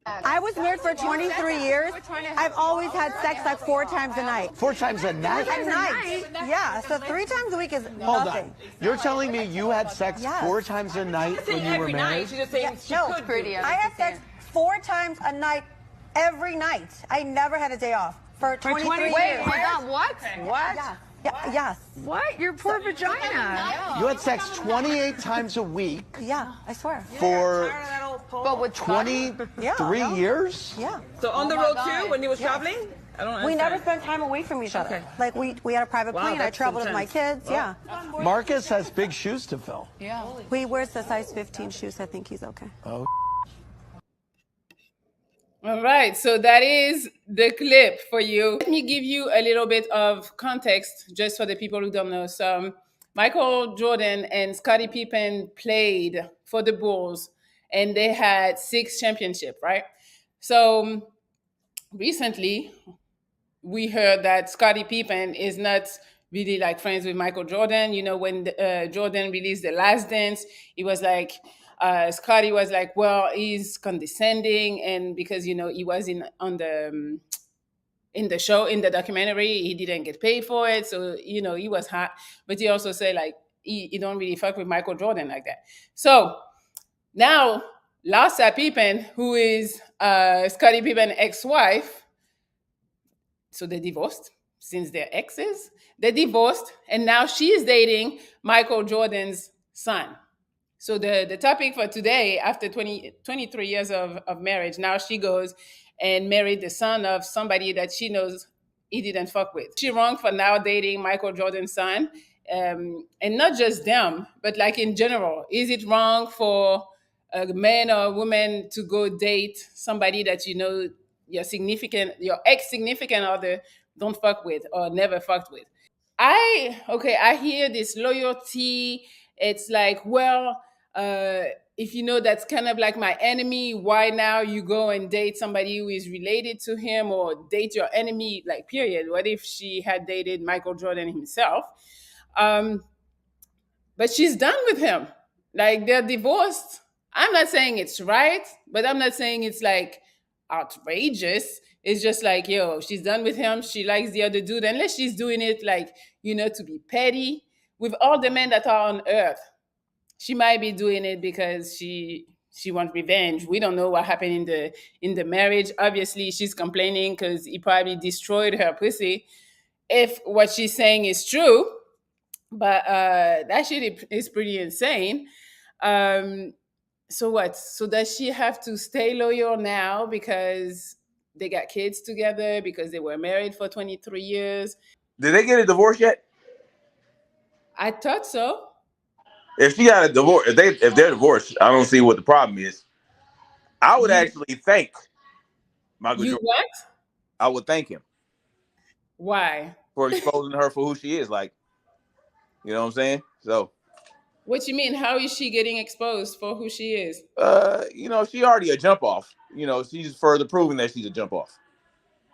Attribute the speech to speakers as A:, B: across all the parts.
A: I was married for 23 years. I've always had sex like 4 times a night.
B: 4 times a night?
A: A night. Yeah, so 3 times a week is
B: Hold
A: nothing.
B: on. You're telling me you had sex 4 times a night when you were married?
C: She's just saying she could pretty.
A: I had sex 4 times a night every night. I never had a day off for 23 years.
C: Wait, what?
A: What? Yeah, yes.
C: What? Your poor vagina.
B: You had sex 28 times a week
A: Yeah, I swear.
B: for
C: But with
B: 23 years?
A: Yeah.
D: So on the road too, when you was traveling? I don't understand.
A: We never spent time away from each other. Like we had a private plane. I
D: that's
A: traveled with my
D: intense.
A: kids. Yeah.
B: Marcus has big shoes to fill.
A: He wears the size 15 shoes. I think he's okay.
B: Oh.
E: All right, so that is the clip for you. Let me give you a little bit of context just for the people who don't know. So Michael Jordan and Scottie Pippen played for the Bulls and they had 6 championships, right? So recently we heard that Scottie Pippen is not really like friends with Michael Jordan. You know, when Jordan released The Last Dance, he was like, Scottie was like, well, he's condescending, and because, you know, he was in the show, in the documentary, he didn't get paid for it, so, you know, he was hot. But he also said like he don't really fuck with Michael Jordan like that. So now Larson Pippen, who is Scottie Pippen's ex-wife, so they divorced since they're exes. They divorced, and now she is dating Michael Jordan's son. So the topic for today, after 23 years of marriage, now she goes and married the son of somebody that she knows he didn't fuck with. She wrong for now dating Michael Jordan's son? And not just them, but like in general. Is it wrong for a man or a woman to go date somebody that you know your ex-significant other don't fuck with or never fucked with? I hear this loyalty. It's like, well, if you know that's kind of like my enemy, why now you go and date somebody who is related to him, or date your enemy, like, period? What if she had dated Michael Jordan himself? But she's done with him. Like, they're divorced. I'm not saying it's right, but I'm not saying it's like outrageous. It's just like, yo, she's done with him. She likes the other dude, unless she's doing it like, you know, to be petty. With all the men that are on earth, she might be doing it because she wants revenge. We don't know what happened in the marriage. Obviously, she's complaining because he probably destroyed her pussy, if what she's saying is true. But that shit is pretty insane. So what? So does she have to stay loyal now because they got kids together, because they were married for 23 years?
F: Did they get a divorce yet?
E: I thought so.
F: If she got a divorce, if they're divorced, I don't see what the problem is. I would actually thank Michael Jordan.
E: What?
F: I would thank him.
E: Why?
F: For exposing her for who she is. Like, you know what I'm saying? So.
E: What you mean? How is she getting exposed for who she is?
F: You know, she already a jump off. You know, she's further proving that she's a jump off.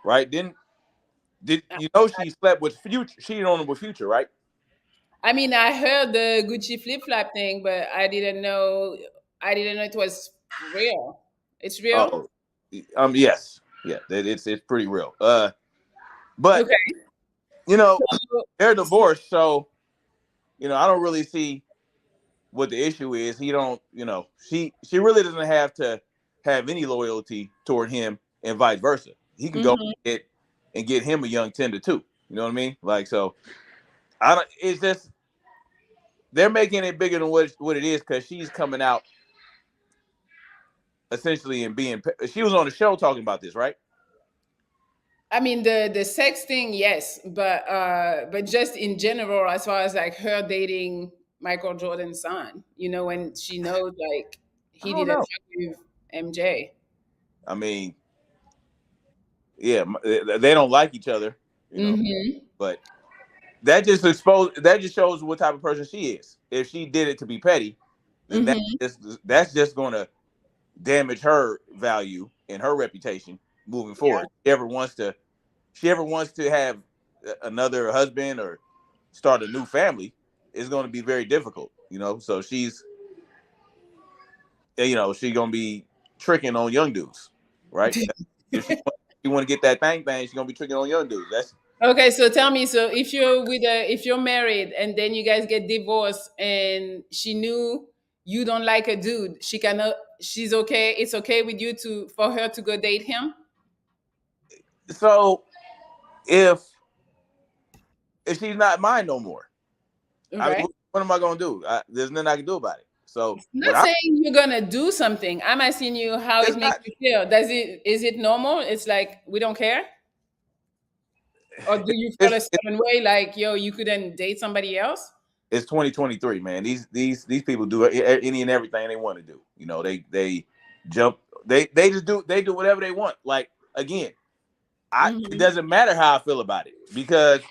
F: Right? Did you know she slept with Future? Cheated on him with Future, right?
E: I mean, I heard the Gucci flip flop thing, but I didn't know it was real. It's real.
F: Yes, yeah, it's pretty real. But
E: okay.
F: You know, they're divorced, so you know, I don't really see what the issue is. He don't, you know, she really doesn't have to have any loyalty toward him, and vice versa. He can go and get him a young tender too. You know what I mean? Like, so it's just they're making it bigger than what it is, because she's coming out essentially and being. She was on the show talking about this, right?
E: I mean, the sex thing, yes, but just in general, as far as like her dating Michael Jordan's son, you know, when she knows like he didn't fuck with MJ.
F: I mean, yeah, they don't like each other, you know, but that just shows what type of person she is. If she did it to be petty, then that's just going to damage her value and her reputation moving forward.
E: Yeah.
F: If she ever wants to have another husband or start a new family, it's going to be very difficult, you know. So she's going to be tricking on young dudes. right? If she want to get that thing, she's gonna be tricking on young dudes. That's
E: Okay, so tell me, so if you're married and then you guys get divorced and she knew you don't like a dude, she's okay. It's okay with you for her to go date him?
F: so if she's not mine no more, I
E: Okay.
F: mean, what am I gonna do? There's nothing I can do about it. So
E: I'm not saying you're gonna do something. I'm asking you how it makes you feel. Is it normal? It's like we don't care? Or do you feel a certain way like, yo, you couldn't date somebody else?
F: It's 2023, man. These people do any and everything they want to do. You know, they jump, they just do whatever they want. Like again, it doesn't matter how I feel about it because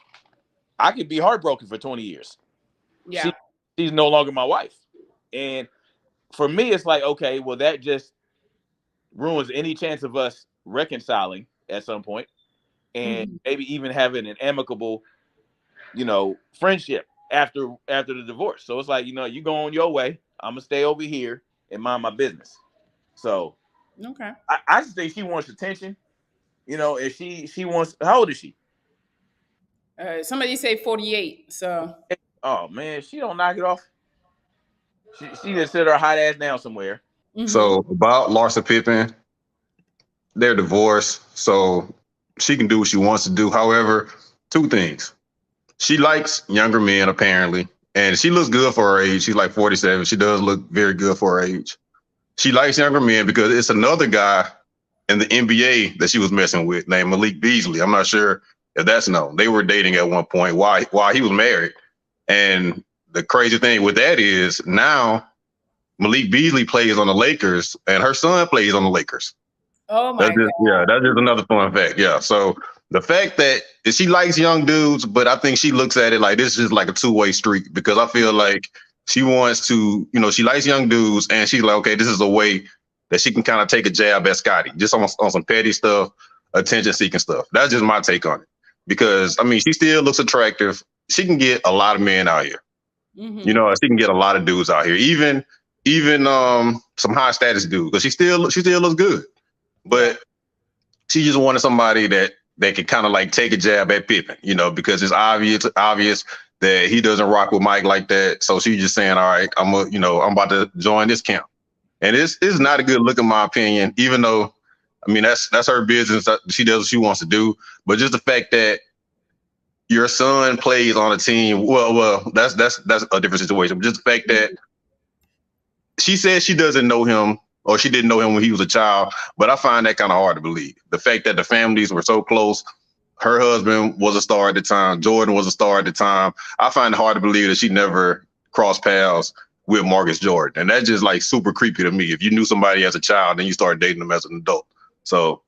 F: I could be heartbroken for 20 years.
E: Yeah.
F: She's no longer my wife. And for me, it's like, okay, well, that just ruins any chance of us reconciling at some point and maybe even having an amicable, friendship after the divorce. So it's like, you go on your way. I'm gonna stay over here and mind my business. So
E: okay.
F: I just think she wants attention. If she wants, how old is she?
E: Somebody say 48. So
F: oh man, she don't knock it off. She just sit her hot ass down somewhere.
G: So about Larson Pippen, they're divorced, so she can do what she wants to do. However, two things. She likes younger men, apparently, and she looks good for her age. She's like 47. She does look very good for her age. She likes younger men because it's another guy in the NBA that she was messing with named Malik Beasley. I'm not sure if that's known. They were dating at one point while he was married. And the crazy thing with that is now Malik Beasley plays on the Lakers and her son plays on the Lakers.
E: Oh my God.
G: Yeah, that's just another fun fact. Yeah. So the fact that she likes young dudes, but I think she looks at it like this is just like a two-way street because I feel like she wants to, she likes young dudes and she's like, okay, this is a way that she can kind of take a jab at Scottie, just on some petty stuff, attention-seeking stuff. That's just my take on it. Because, I mean, she still looks attractive. She can get a lot of men out here. She can get a lot of dudes out here. Even some high-status dudes. Because she still looks good. But she just wanted somebody that could kind of like take a jab at Pippen, because it's obvious that he doesn't rock with Mike like that. So she's just saying, all right, I'm about to join this camp. And it's not a good look in my opinion, even though, I mean, that's her business. She does what she wants to do. But just the fact that your son plays on a team, well, that's a different situation. But just the fact that she says she doesn't know him or she didn't know him when he was a child, but I find that kind of hard to believe. The fact that the families were so close, her husband was a star at the time, Jordan was a star at the time. I find it hard to believe that she never crossed paths with Marcus Jordan. And that's just like super creepy to me. If you knew somebody as a child, then you start dating them as an adult. So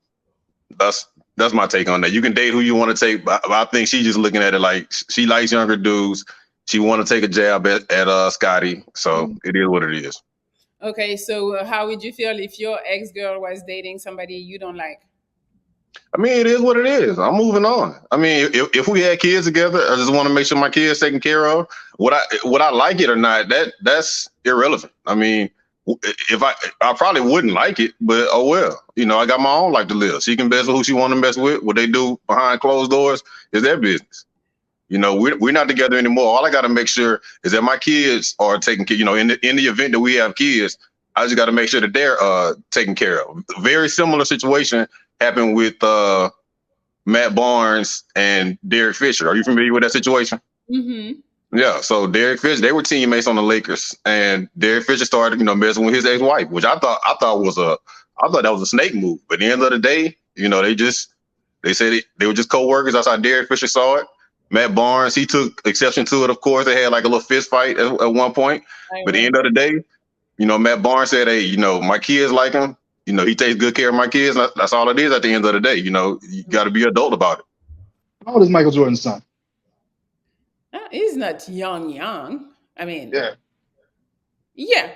G: that's my take on that. You can date who you want to take, but I think she's just looking at it like she likes younger dudes. She want to take a jab at Scottie. So it is what it is.
E: Okay, so how would you feel if your ex-girl was dating somebody you don't like?
G: I mean, it is what it is. I'm moving on. I mean, if we had kids together, I just want to make sure my kids taken care of. Would I like it or not? That's irrelevant. I mean, if I probably wouldn't like it, but oh well. I got my own life to live. She can mess with who she want to mess with. What they do behind closed doors is their business. We're not together anymore. All I got to make sure is that my kids are taken care. In the event that we have kids, I just got to make sure that they're taken care of. Very similar situation happened with Matt Barnes and Derek Fisher. Are you familiar with that situation? Yeah. So Derek Fisher, they were teammates on the Lakers, and Derek Fisher started, messing with his ex-wife, which I thought that was a snake move. But at the end of the day, they said they were just co-workers. That's how Derek Fisher saw it. Matt Barnes, he took exception to it. Of course, they had like a little fist fight at one point. But at the end of the day, Matt Barnes said, hey, my kids like him. He takes good care of my kids. That's all it is at the end of the day. You got to be adult about it.
H: How old is Michael Jordan's son?
E: He's not young. I mean, yeah.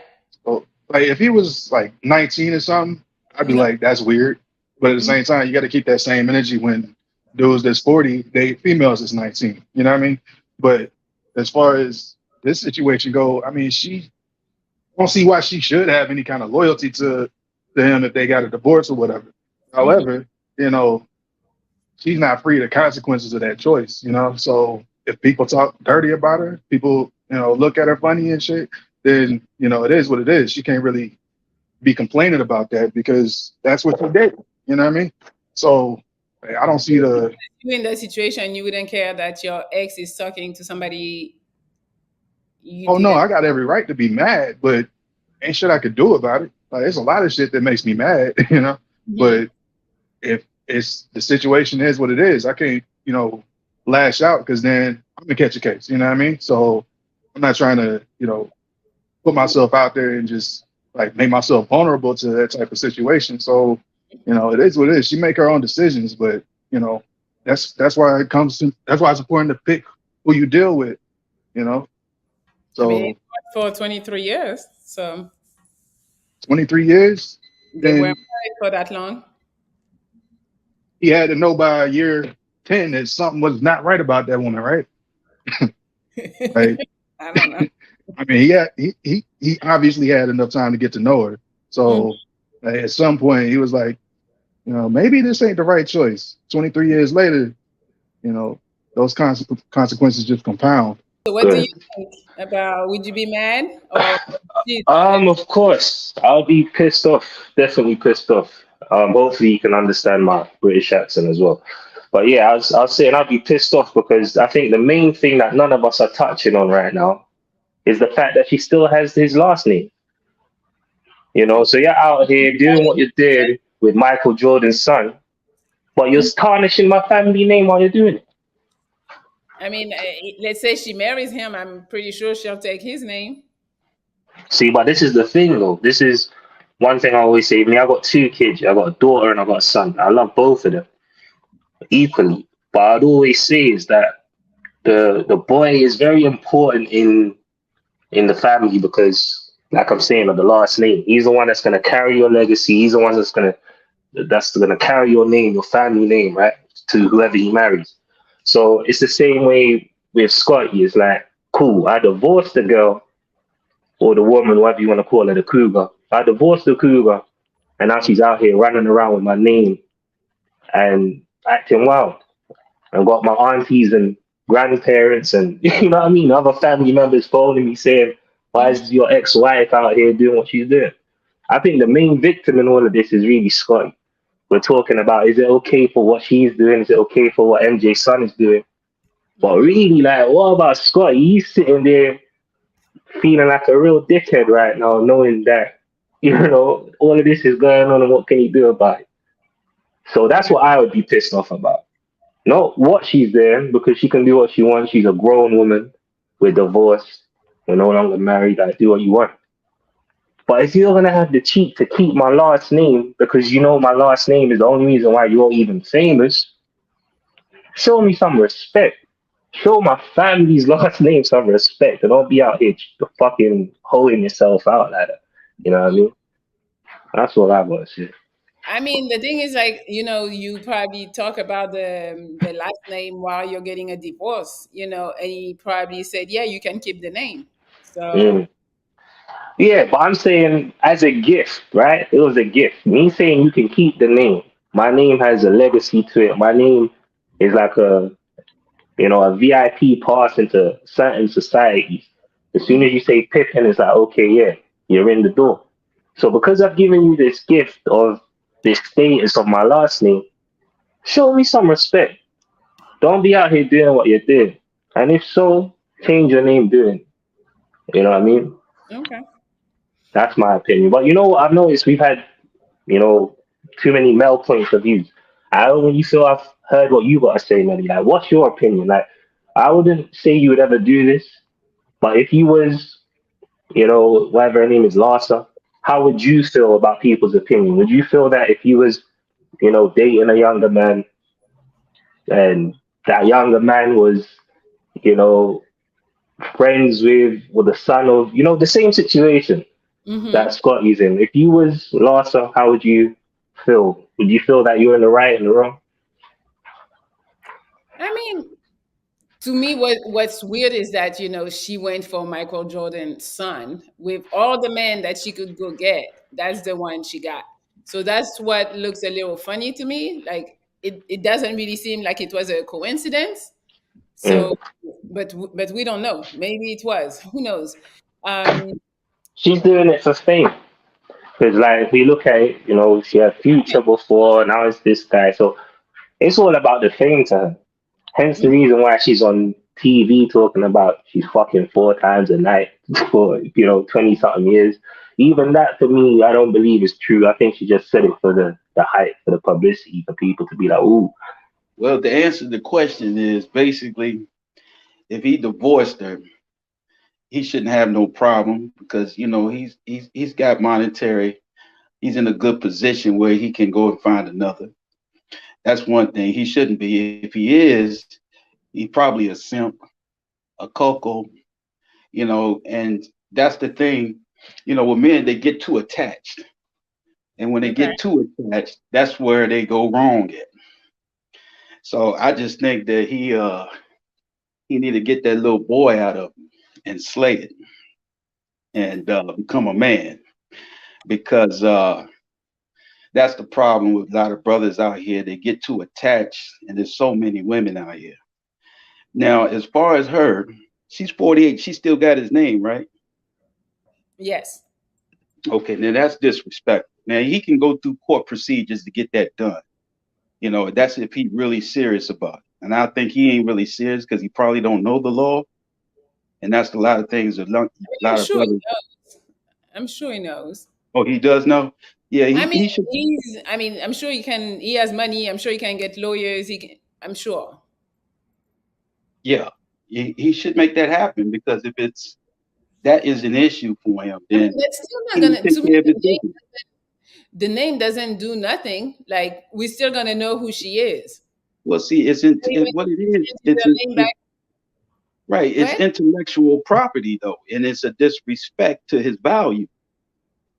H: So, like, if he was like 19 or something, I'd be like, that's weird. But at the same time, you got to keep that same energy when dudes that's 40 date females that's 19. You know what I mean? But as far as this situation go, I mean, I don't see why she should have any kind of loyalty to him if they got a divorce or whatever. However, you know, she's not free of the consequences of that choice, you know. So if people talk dirty about her, people, you know, look at her funny and shit, then, you know, it is what it is. She can't really be complaining about that because that's what she did. You know what I mean? So I don't see the.
E: You in that situation, you wouldn't care that your ex is talking to somebody you
H: Oh no,
E: didn't.
H: I got every right to be mad, but ain't shit I could do about it. Like there's a lot of shit that makes me mad, you know. But if it's the situation is what it is, I can't, you know, lash out because then I'm gonna catch a case. You know what I mean? So I'm not trying to, you know, put myself out there and just like make myself vulnerable to that type of situation. So, you know, it is what it is. She make her own decisions, but you know, that's why it comes to that's why it's important to pick who you deal with, you know.
E: I mean,
H: So
E: for 23 years, so
H: 23 years,
E: they weren't
H: then
E: married for that long.
H: he had to know by year 10 that something was not right about that woman, right? Like,
E: I don't know.
H: I mean, he obviously had enough time to get to know her. So at some point, he was like, you know, maybe this ain't the right choice. 23 years later, you know, those consequences just compound.
E: So, what do you think about? Would you be mad or?
I: Of course, I'll be pissed off. Definitely pissed off. Hopefully you can understand my British accent as well. But yeah, I was saying I'll be pissed off because I think the main thing that none of us are touching on right now is the fact that she still has his last name. You know, so you're out here doing what you did with Michael Jordan's son, but you're tarnishing my family name while you're doing it.
E: I mean, let's say she marries him. I'm pretty sure she'll take his name.
I: See, but this is the thing, though. This is one thing I always say. Me, I got two kids. I got a daughter and I got a son. I love both of them equally. But I'd always say is that the boy is very important in the family because, like I'm saying, of the last name. He's the one that's gonna carry your legacy. He's the one that's gonna carry your name, your family name, right, to whoever he marries. So it's the same way with Scotty. It's like, cool. I divorced the girl or the woman, whatever you want to call her, the cougar. I divorced the cougar, and now she's out here running around with my name and acting wild. I've got my aunties and grandparents and you know what I mean, other family members phoning me saying, "Why is your ex-wife out here doing what she's doing?" I think the main victim in all of this is really Scotty. We're talking about is it okay for what she's doing? Is it okay for what MJ's son is doing? But really, like, what about Scotty? He's sitting there feeling like a real dickhead right now, knowing that, you know, all of this is going on and what can he do about it? So that's what I would be pissed off about. Not what she's doing, because she can do what she wants. She's a grown woman. We're divorced. We're no longer married. I do what you want. But if you're going to have the cheek to keep my last name, because you know my last name is the only reason why you're even famous, show me some respect. Show my family's last name some respect and don't be out here fucking holding yourself out like that. You know what I mean? That's what I want to say.
E: I mean, the thing is, like, you know, you probably talk about the last name while you're getting a divorce, you know, and he probably said, yeah, you can keep the name. So,
I: Mm. Yeah, but I'm saying as a gift, right? It was a gift. Me saying you can keep the name. My name has a legacy to it. My name is like a VIP pass into certain societies. As soon as you say Pippin, it's like, okay, yeah, you're in the door. So because I've given you this gift of this status of my last name, show me some respect. Don't be out here doing what you're doing. And if so, change your name doing it. You know what I mean?
E: okay.
I: That's my opinion. But you know what I've noticed? We've had, you know, too many male points of view. I don't really feel I've heard what you got to say, Melly. Like, what's your opinion? Like, I wouldn't say you would ever do this, but if you was, you know, whatever her name is, Larsa, how would you feel about people's opinion? Would you feel that if you was, you know, dating a younger man and that younger man was, you know, friends with the son of, you know, the same situation that Scotty's in. If you was Larsa, how would you feel? Would you feel that you're in the right and the wrong?
E: I mean, to me, what's weird is that, you know, she went for Michael Jordan's son with all the men that she could go get. That's the one she got. So that's what looks a little funny to me. Like it doesn't really seem like it was a coincidence. So, but we don't know. Maybe it was. Who knows? Um,
I: She's doing it for fame. Because, like, if we look at it, she had Future before, now it's this guy. So it's all about the fame to her. Hence the reason why she's on TV talking about she's fucking 4 times a night for, 20 something years. Even that, to me, I don't believe is true. I think she just said it for the hype, for the publicity, for people to be like, ooh.
J: Well, the answer to the question is basically if he divorced her, he shouldn't have no problem because he's got monetary. He's in a good position where he can go and find another. That's one thing. He shouldn't be. If he is, he's probably a simp, a coco, and that's the thing. With men, they get too attached. And when they get too attached, that's where they go wrong at. So I just think that he need to get that little boy out of him and slay it and become a man because that's the problem with a lot of brothers out here. They get too attached, and there's so many women out here. Now, as far as her, she's 48. She still got his name, right?
E: yes.
J: Okay, now that's disrespectful. Now he can go through court procedures to get that done. That's if he's really serious about it. And I think he ain't really serious because he probably don't know the law. And that's a lot of things.
E: I'm sure he knows. I'm sure he knows.
J: Oh, he does know? Yeah, he should.
E: I'm sure he has money. I'm sure he can get lawyers. I'm sure.
J: Yeah, he should make that happen because if that is an issue for him, then
E: that's still not gonna. To me, the name doesn't do nothing. Like we're still gonna know who she is.
J: Well, see, what it is. Right, it's intellectual property though, and it's a disrespect to his value.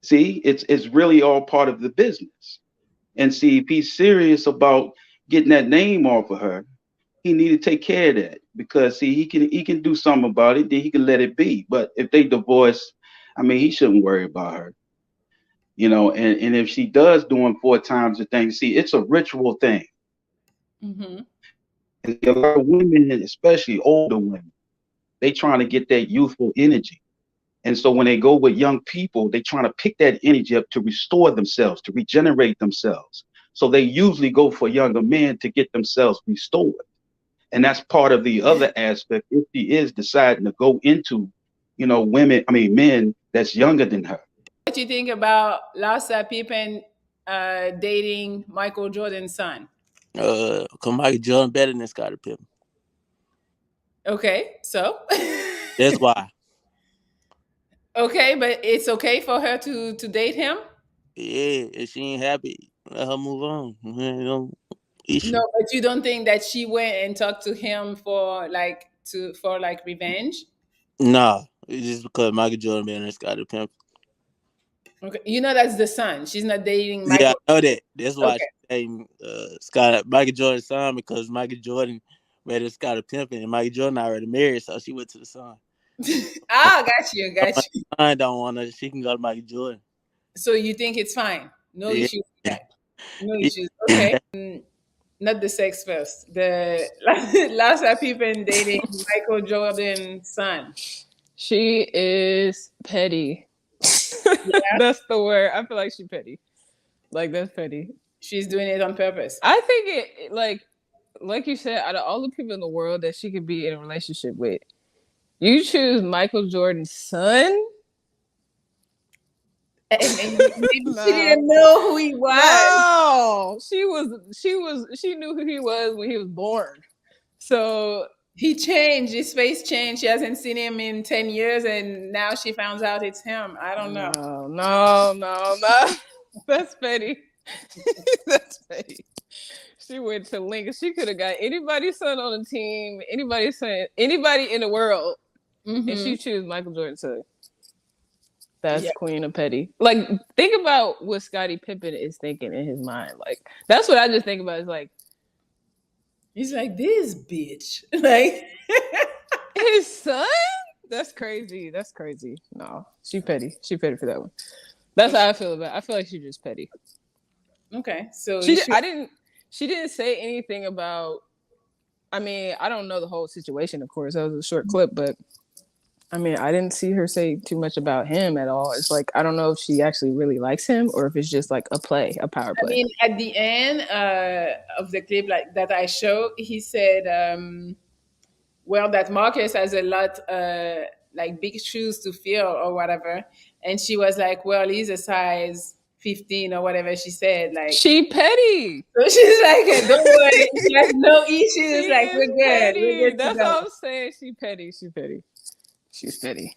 J: See, it's really all part of the business. And see, if he's serious about getting that name off of her, he need to take care of that because see, he can do something about it. Then he can let it be. But if they divorce, he shouldn't worry about her. And if she does doing 4 times a thing, see, it's a ritual thing.
E: Mm-hmm.
J: And a lot of women, especially older women, they trying to get that youthful energy. And so when they go with young people, they trying to pick that energy up to restore themselves, to regenerate themselves. So they usually go for younger men to get themselves restored. And that's part of the other aspect. If he is deciding to go into, men that's younger than her.
E: What do you think about Larson Pippen dating Michael Jordan's son?
B: Cause Michael Jordan better than Scottie Pippen.
E: Okay, so
B: that's why.
E: Okay, but it's okay for her to date him?
B: Yeah, if she ain't happy, let her move on.
E: No, but you don't think that she went and talked to him for revenge?
B: Nah, it's just because Michael Jordan better than Scottie Pippen.
E: Okay, that's the son. She's not dating Michael.
B: Yeah, I know that. That's why she's dating Michael Jordan's son because Michael Jordan better than Scottie Pippen and Michael Jordan already married, so she went to the son.
E: Got you.
B: I don't want her. She can go to Michael Jordan.
E: So you think it's fine? No issues with that. No issues. Okay. Not the sex first. The Larson Pippen dating Michael Jordan's son.
D: She is petty. Yeah. That's the word. I feel like she's petty. Like that's petty.
E: She's doing it on purpose.
D: I think it like you said, out of all the people in the world that she could be in a relationship with, you choose Michael Jordan's son.
E: And maybe she didn't know who he was.
D: No, she knew who he was when he was born. So
E: he changed. His face changed. She hasn't seen him in 10 years, and now she finds out it's him. I don't know.
D: No. That's petty. That's petty. She went to Lincoln. She could have got anybody's son on the team, anybody in the world, and she chose Michael Jordan's son. That's Queen of Petty. Like, think about what Scottie Pippen is thinking in his mind. Like, that's what I just think about. Is like,
E: he's like, this bitch. Like,
D: his son? That's crazy. No, she petty. She petty for that one. That's how I feel about it. I feel like she's just petty.
E: Okay, so
D: She didn't say anything about. I mean, I don't know the whole situation, of course. That was a short clip, but I mean, I didn't see her say too much about him at all. It's like I don't know if she actually really likes him or if it's just like a power
E: I
D: play.
E: mean, at the end of the clip like that I showed, he said, well, that Marcus has a lot like big shoes to fill or whatever. And she was like, well, he's a size 15 or whatever she said. Like,
D: she petty.
E: So she's like, don't worry, she has no issues.
D: She
E: Like,
D: is
E: we're good.
D: petty.
E: We're good to
D: That's
E: go.
D: all I'm saying. She petty. She's petty.